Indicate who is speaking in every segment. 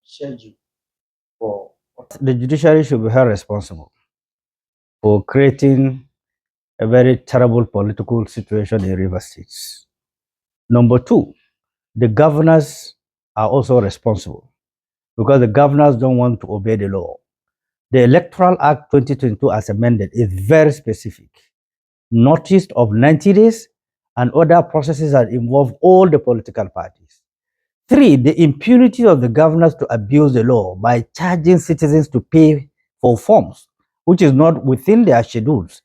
Speaker 1: Shehu for the judiciary should be held responsible for creating a very terrible political situation in River States. Number two, the governors are also responsible because the governors don't want to obey the law. The Electoral Act 2022 as amended is very specific. Notice of 90 days and other processes that involve all the political parties. Three, the impunity of the governors to abuse the law by charging citizens to pay for forms, which is not within their schedules.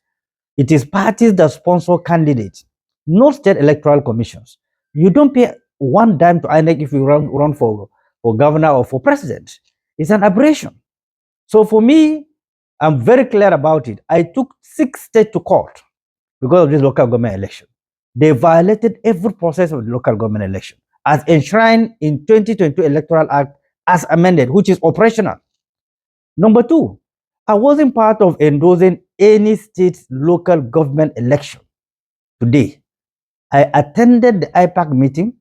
Speaker 1: It is parties that sponsor candidates, not state electoral commissions. You don't pay one dime to INEC if you run for governor or for president. It's an aberration. So for me, I'm very clear about it. I took 6 states to court because of this local government election. They violated every process of the local government election as enshrined in 2022 Electoral Act as amended, which is operational. Number two, I wasn't part of endorsing any state local government election today. I attended the IPAC meeting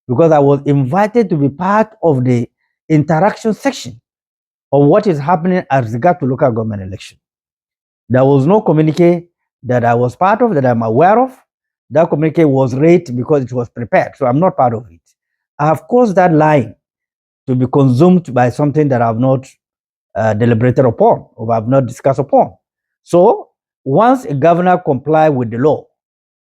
Speaker 1: because I was invited to be part of the interaction section of what is happening as regard to local government election. There was no communique that I was part of, that I'm aware of. That communique was read because it was prepared, so I'm not part of it. I have caused that line to be consumed by something that I have not deliberated upon or I have not discussed upon. So once a governor complies with the law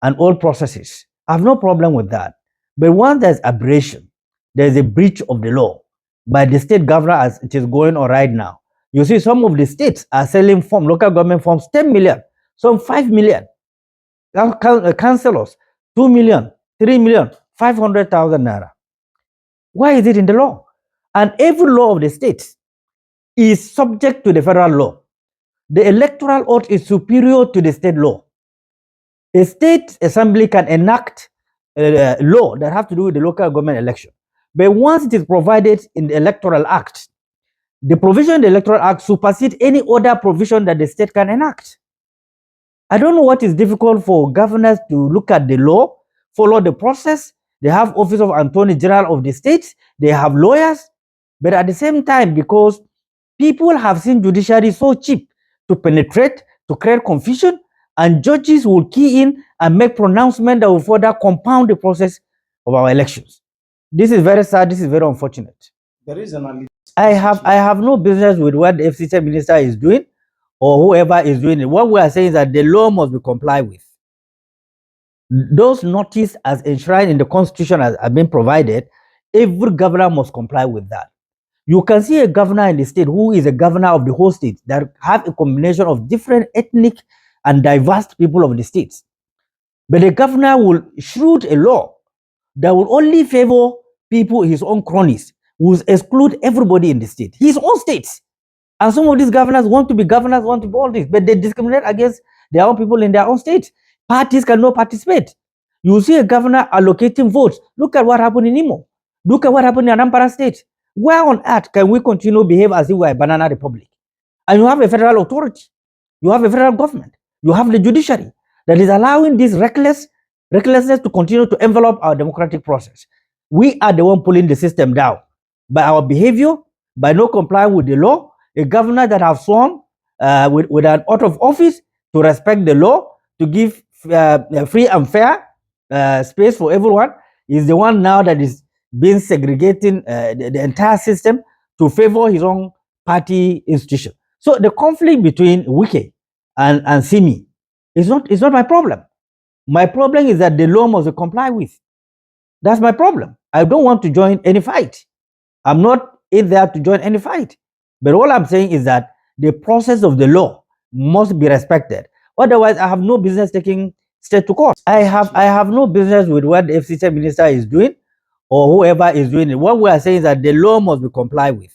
Speaker 1: and all processes, I have no problem with that. But once there's aberration, there's a breach of the law by the state governor as it is going on right now. You see, some of the states are selling local government forms 10 million, some 5 million. Councillors, 2 million, 3 million, 500,000 naira. Why is it in the law? And every law of the state is subject to the federal law. The electoral oath is superior to the state law. A state assembly can enact a law that have to do with the local government election. But once it is provided in the Electoral Act, the provision in the Electoral Act supersedes any other provision that the state can enact. I don't know what is difficult for governors to look at the law, follow the process. They have Office of Attorney General of the states, they have lawyers, but at the same time, because people have seen judiciary so cheap to penetrate, to create confusion, and judges will key in and make pronouncements that will further compound the process of our elections. This is very sad, this is very unfortunate.
Speaker 2: There is an
Speaker 1: I have no business with what the FCC minister is doing or whoever is doing it. What we are saying is that the law must be complied with. Those notices as enshrined in the constitution have been provided, every governor must comply with that. You can see a governor in the state who is a governor of the whole state that have a combination of different ethnic and diverse people of the states. But the governor will shoot a law that will only favor people, his own cronies, will exclude everybody in the state, his own states. And some of these governors want to be governors, want to be all this, but they discriminate against their own people in their own state. Parties cannot participate. You see a governor allocating votes. Look at what happened in Imo. Look at what happened in Anambra State. Where on earth can we continue to behave as if we are a banana republic? And you have a federal authority. You have a federal government. You have the judiciary that is allowing this recklessness to continue to envelop our democratic process. We are the one pulling the system down by our behavior, by not complying with the law. A governor that have sworn with an oath of office to respect the law, to give free and fair space for everyone, is the one now that is being segregating the entire system to favor his own party institution. So the conflict between Wike and Simi is not my problem. My problem is that the law must be complied with. That's my problem. I don't want to join any fight. I'm not in there to join any fight. But all I'm saying is that the process of the law must be respected. Otherwise, I have no business taking state to court. I have no business with what the FCC minister is doing or whoever is doing it. What we are saying is that the law must be complied with.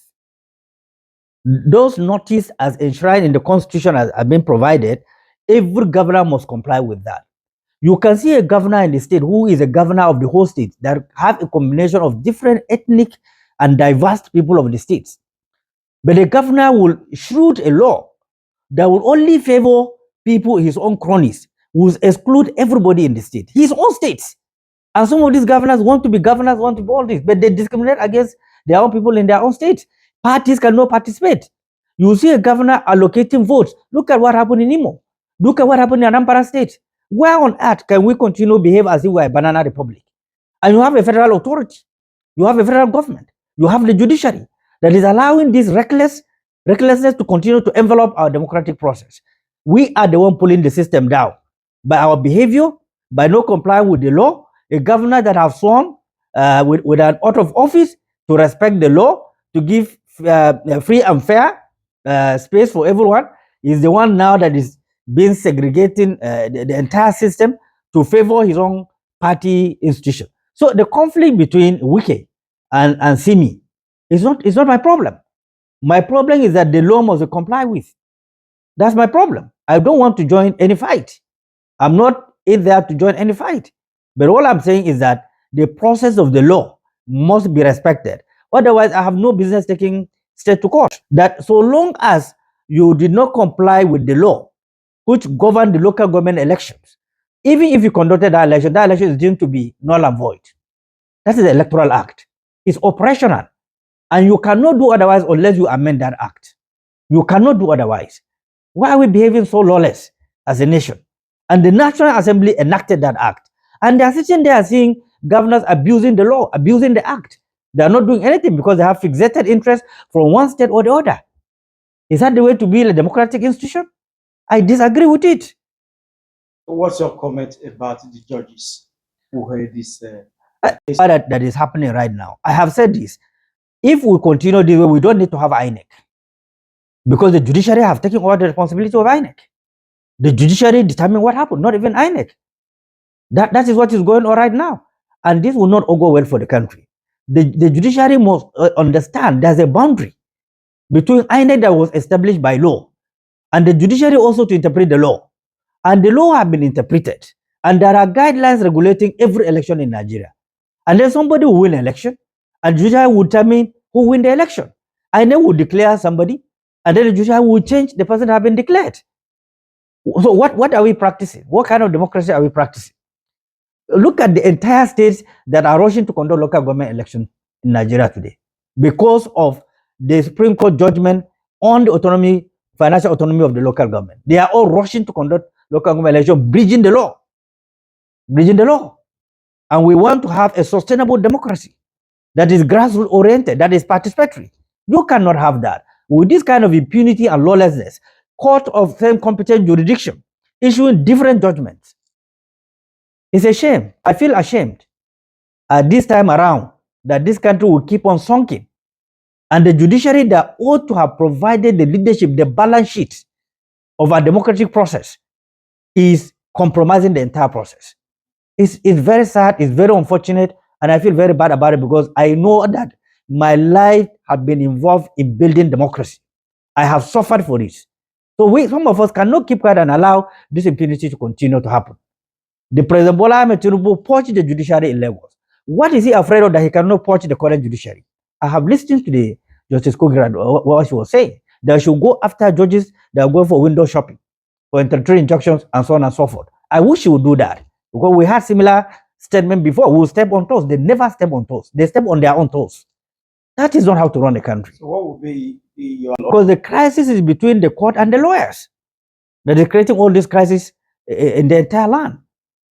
Speaker 1: Those notices as enshrined in the constitution have been provided, every governor must comply with that. You can see a governor in the state who is a governor of the whole state that have a combination of different ethnic and diverse people of the states. But the governor will shoot a law that will only favor people, his own cronies, will exclude everybody in the state, his own states. And some of these governors want to be governors, want to be all this, but they discriminate against their own people in their own state. Parties cannot participate. You see a governor allocating votes. Look at what happened in Imo. Look at what happened in Anambra State. Where on earth can we continue to behave as if we are a banana republic? And you have a federal authority. You have a federal government. You have the judiciary that is allowing this recklessness to continue to envelop our democratic process. We are the one pulling the system down by our behavior, by not complying with the law. A governor that have sworn with an oath of office to respect the law, to give free and fair space for everyone, is the one now that is being segregating the entire system to favor his own party institution. So the conflict between Wike and Simi is not my problem. My problem is that the law must be complied with. That's my problem. I don't want to join any fight. I'm not in there to join any fight. But all I'm saying is that the process of the law must be respected. Otherwise, I have no business taking state to court. That so long as you did not comply with the law which govern the local government elections, even if you conducted that election is deemed to be null and void. That is the Electoral Act. It's operational. And you cannot do otherwise unless you amend that act. You cannot do otherwise. Why are we behaving so lawless as a nation? And the National Assembly enacted that act. And they are sitting there seeing governors abusing the law, abusing the act. They are not doing anything because they have fixated interest from one state or the other. Is that the way to build a democratic institution? I disagree with it.
Speaker 2: What's your comment about the judges who heard this?
Speaker 1: That is happening right now. I have said this. If we continue this way, we don't need to have INEC. Because the judiciary have taken over the responsibility of INEC. The judiciary determine what happened, not even INEC. That is what is going on right now. And this will not all go well for the country. The judiciary must understand there's a boundary between INEC that was established by law and the judiciary also to interpret the law. And the law have been interpreted. And there are guidelines regulating every election in Nigeria. And then somebody will win an election, and the judiciary will determine who win the election. INEC will declare somebody, and then the judiciary will change the person that has been declared. So what are we practicing? What kind of democracy are we practicing? Look at the entire states that are rushing to conduct local government election in Nigeria today because of the Supreme Court judgment on the autonomy, financial autonomy of the local government. They are all rushing to conduct local government election, bridging the law. Bridging the law. And we want to have a sustainable democracy that is grassroots oriented, that is participatory. You cannot have that. With this kind of impunity and lawlessness, court of same competent jurisdiction issuing different judgments. It's a shame. I feel ashamed at this time around that this country will keep on sunken. And the judiciary that ought to have provided the leadership, the balance sheet of our democratic process is compromising the entire process. It's very sad, it's very unfortunate, and I feel very bad about it because I know that my life has been involved in building democracy. I have suffered for this. So some of us cannot keep quiet and allow this impunity to continue to happen. The President Bola Ahmed Tinubu purged the judiciary in Lagos. What is he afraid of that he cannot purge the current judiciary? I have listened to the Justice Kugira, what she was saying. They should go after judges that are going for window shopping, for interlocutory injunctions, and so on and so forth. I wish she would do that because we had similar statement before. We will step on toes. They never step on toes. They step on their own toes. That is not how to run a country.
Speaker 2: So what would be your...
Speaker 1: Because the crisis is between the court and the lawyers. That is creating all this crisis in the entire land.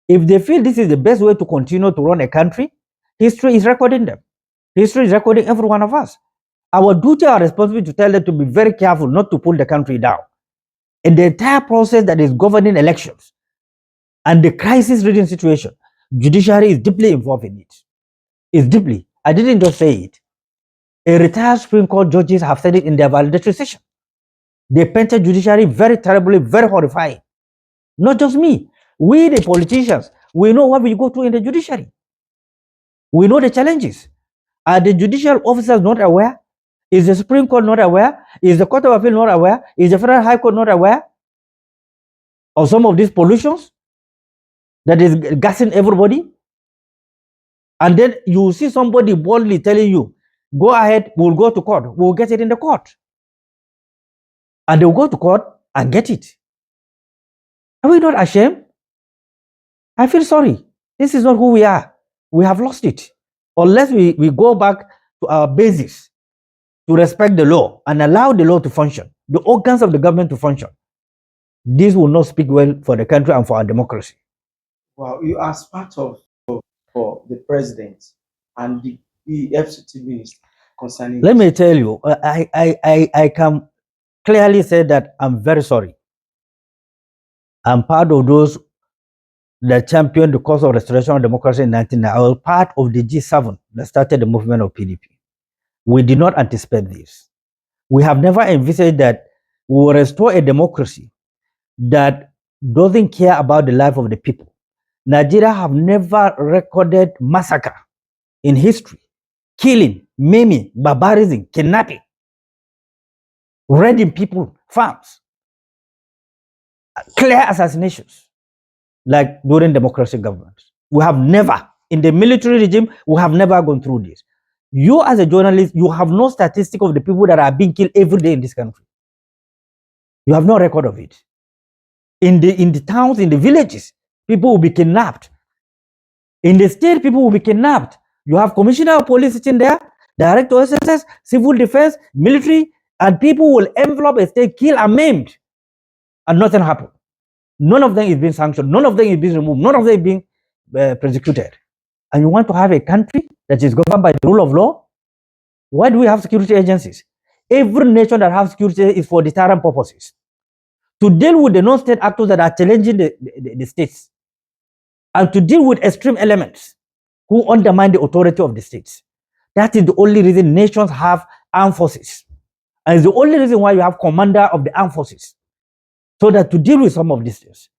Speaker 1: If they feel this is the best way to continue to run a country, history is recording them. History is recording every one of us. Our duty, our responsibility to tell them to be very careful not to pull the country down. In the entire process that is governing elections and the crisis-ridden situation, judiciary is deeply involved in it. It's deeply. I didn't just say it. A retired Supreme Court judges have said it in their validatory session. They painted judiciary very terribly, very horrifying. Not just me. We, the politicians, we know what we go through in the judiciary. We know the challenges. Are the judicial officers not aware? Is the Supreme Court not aware? Is the Court of Appeal not aware? Is the Federal High Court not aware of some of these pollutions that is gassing everybody? And then you see somebody boldly telling you, go ahead, we'll go to court. We'll get it in the court. And they'll go to court and get it. Are we not ashamed? I feel sorry. This is not who we are. We have lost it. Unless we go back to our basis to respect the law and allow the law to function, the organs of the government to function, this will not speak well for the country and for our democracy.
Speaker 2: Well, you as part of for the president and the FCT minister concerning
Speaker 1: Let
Speaker 2: this.
Speaker 1: me tell you, I can clearly say that I'm very sorry. I'm part of those that championed the cause of restoration of democracy in 1990. I was part of the G7 that started the movement of PDP. We did not anticipate this. We have never envisaged that we will restore a democracy that doesn't care about the life of the people. Nigeria have never recorded massacre in history, killing, maiming, barbarism, kidnapping, raiding people, farms, clear assassinations like during democratic governments. We have never, in the military regime, we have never gone through this. You as a journalist, you have no statistic of the people that are being killed every day in this country. You have no record of it. In the towns, in the villages, people will be kidnapped. In the state, people will be kidnapped. You have commissioner of police sitting there, director of SSS, civil defense, military, and people will envelop a state, kill and maimed, and nothing happened. None of them is being sanctioned. None of them is being removed. None of them is being prosecuted. And you want to have a country that is governed by the rule of law? Why do we have security agencies? Every nation that has security is for deterrent purposes, to deal with the non-state actors that are challenging the states, and to deal with extreme elements who undermine the authority of the states. That is the only reason nations have armed forces. And it's the only reason why you have commander of the armed forces, so that to deal with some of these things.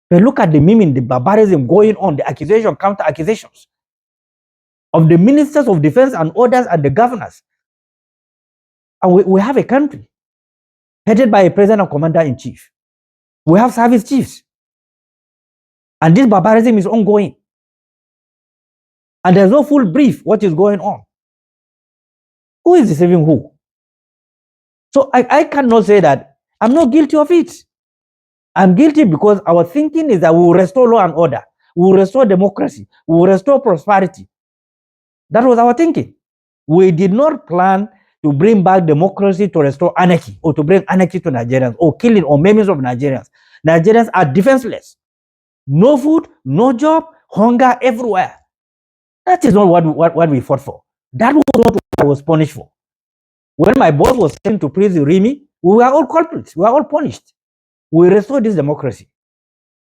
Speaker 1: But look at the miming, the barbarism going on, the accusation, counter accusations of the ministers of defense and others and the governors. And we have a country headed by a president and commander-in-chief. We have service chiefs. And this barbarism is ongoing. And there's no full brief what is going on. Who is deceiving who? So I cannot say that I'm not guilty of it. I'm guilty because our thinking is that we will restore law and order. We will restore democracy. We will restore prosperity. That was our thinking. We did not plan to bring back democracy to restore anarchy, or to bring anarchy to Nigerians, or killing or maiming of Nigerians. Nigerians are defenseless. No food, no job, hunger everywhere. That is not what we fought for. That was not what I was punished for. When my boss was sent to prison, Rimi, we were all culprits. We were all punished. We restored this democracy.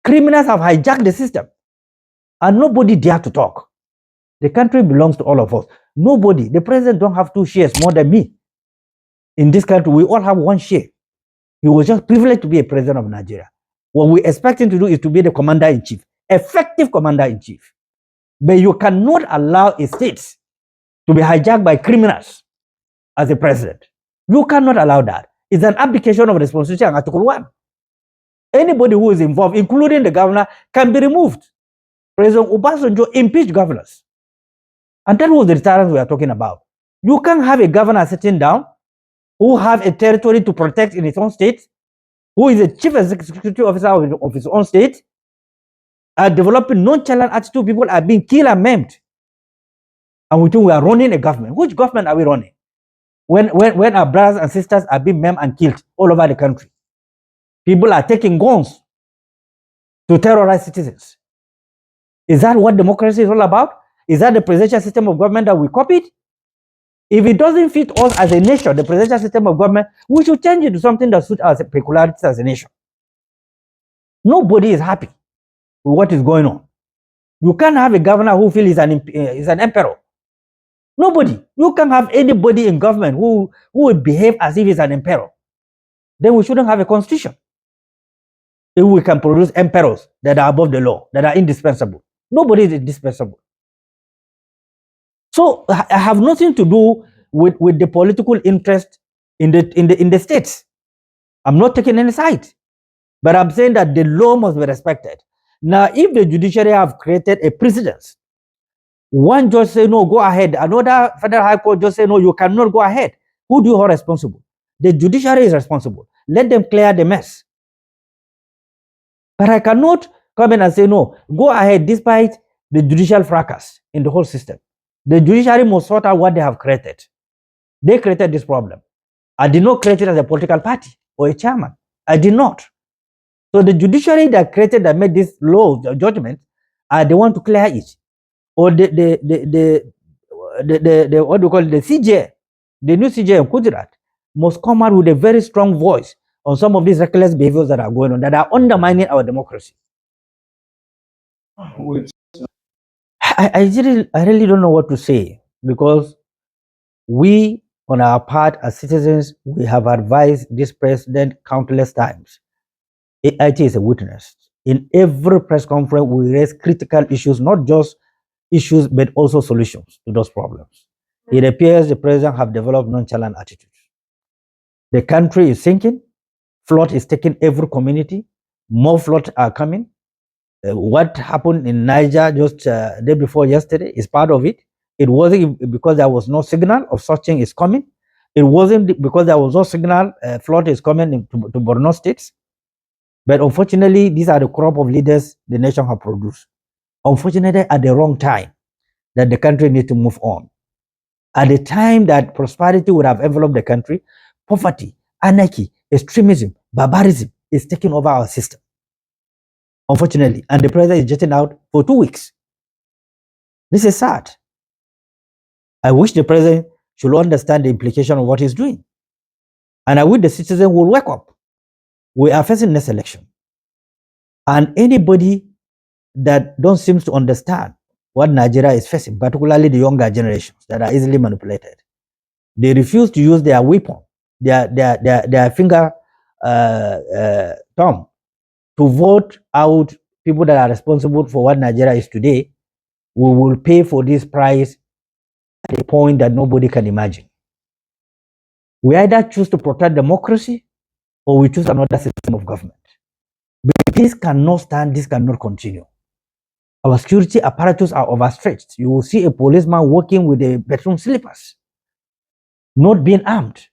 Speaker 1: Criminals have hijacked the system, and nobody dare to talk. The country belongs to all of us. Nobody, the president don't have 2 shares more than me. In this country, we all have 1 share. He was just privileged to be a president of Nigeria. What we expect him to do is to be the commander-in-chief, effective commander-in-chief. But you cannot allow a state to be hijacked by criminals as a president. You cannot allow that. It's an abdication of responsibility on Article 1. Anybody who is involved, including the governor, can be removed. President Obasanjo impeached governors. And that was the deterrence we are talking about. You can't have a governor sitting down who have a territory to protect in his own state, who is a chief executive officer of his own state, are developing nonchalant attitude. People are being killed and maimed. And we think we are running a government. Which government are we running? When our brothers and sisters are being maimed and killed all over the country. People are taking guns to terrorize citizens. Is that what democracy is all about? Is that the presidential system of government that we copied? If it doesn't fit us as a nation, the presidential system of government, we should change it to something that suits our peculiarities as a nation. Nobody is happy with what is going on. You can't have a governor who feels he's an emperor. Nobody. You can't have anybody in government who will behave as if he's an emperor. Then we shouldn't have a constitution. If we can produce emperors that are above the law, that are indispensable. Nobody is indispensable. So I have nothing to do with the political interest in the states. I'm not taking any side, but I'm saying that the law must be respected. Now, if the judiciary have created a precedent, one judge say no, go ahead. Another federal high court just say no, you cannot go ahead. Who do you hold responsible? The judiciary is responsible. Let them clear the mess. But I cannot come in and say no, go ahead, despite the judicial fracas in the whole system. The judiciary must sort out what they have created. They created this problem. I did not create it as a political party or a chairman. I did not. So the judiciary that created, that made this law judgment, are the one to clear it. Or the what do you call it, the CJ, the new CJ in Gujarat must come out with a very strong voice on some of these reckless behaviors that are going on, that are undermining our democracy.
Speaker 2: With
Speaker 1: I really don't know what to say, because we, on our part as citizens, we have advised this president countless times. IT is a witness. In every press conference, we raise critical issues, not just issues, but also solutions to those problems. It appears the president have developed nonchalant attitudes. The country is sinking. Flood is taking every community. More floods are coming. What happened in Niger just day before yesterday is part of it. It wasn't because there was no signal of such thing is coming. It wasn't because there was no signal flood is coming to Borno states. But unfortunately, these are the crop of leaders the nation have produced. Unfortunately, at the wrong time, that the country needs to move on. At the time that prosperity would have enveloped the country, poverty, anarchy, extremism, barbarism is taking over our system. Unfortunately, and the president is jetting out for 2 weeks. This is sad. I wish the president should understand the implication of what he's doing. And I wish the citizens will wake up. We are facing this election. And anybody that don't seem to understand what Nigeria is facing, particularly the younger generations that are easily manipulated, they refuse to use their weapon, their finger thumb, to vote out people that are responsible for what Nigeria is today. We will pay for this price at a point that nobody can imagine. We either choose to protect democracy or we choose another system of government. But this cannot stand, this cannot continue. Our security apparatus are overstretched. You will see a policeman walking with a bedroom slippers, not being armed,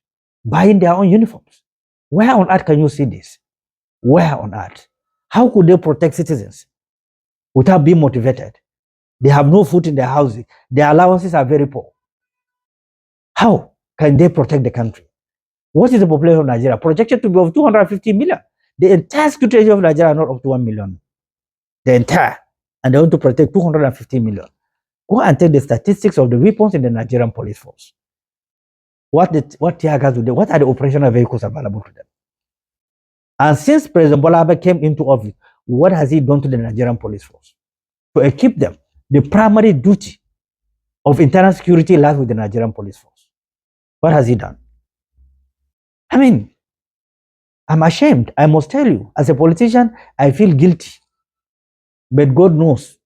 Speaker 1: buying their own uniforms. Where on earth can you see this? Where on earth? How could they protect citizens without being motivated? They have no food in their houses. Their allowances are very poor. How can they protect the country? What is the population of Nigeria? Projected to be of 250 million. The entire security of Nigeria are not up to 1 million. The entire. And they want to protect 250 million. Go and take the statistics of the weapons in the Nigerian police force. What tear gas do they? What are the operational vehicles available to them? And since President Bola came into office, what has he done to the Nigerian police force? To equip them. The primary duty of internal security lies with the Nigerian police force. What has he done? I mean, I'm ashamed. I must tell you, as a politician, I feel guilty. But God knows,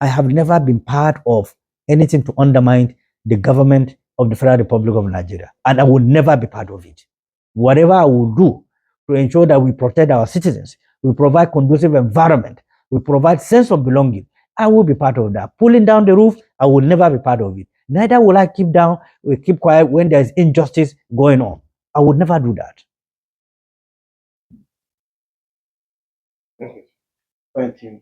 Speaker 1: I have never been part of anything to undermine the government of the Federal Republic of Nigeria. And I will never be part of it. Whatever I will do to ensure that we protect our citizens, we provide conducive environment, we provide sense of belonging, I will be part of that. Pulling down the roof, I will never be part of it. Neither will I keep quiet when there is injustice going on. I would never do that.
Speaker 2: Thank you.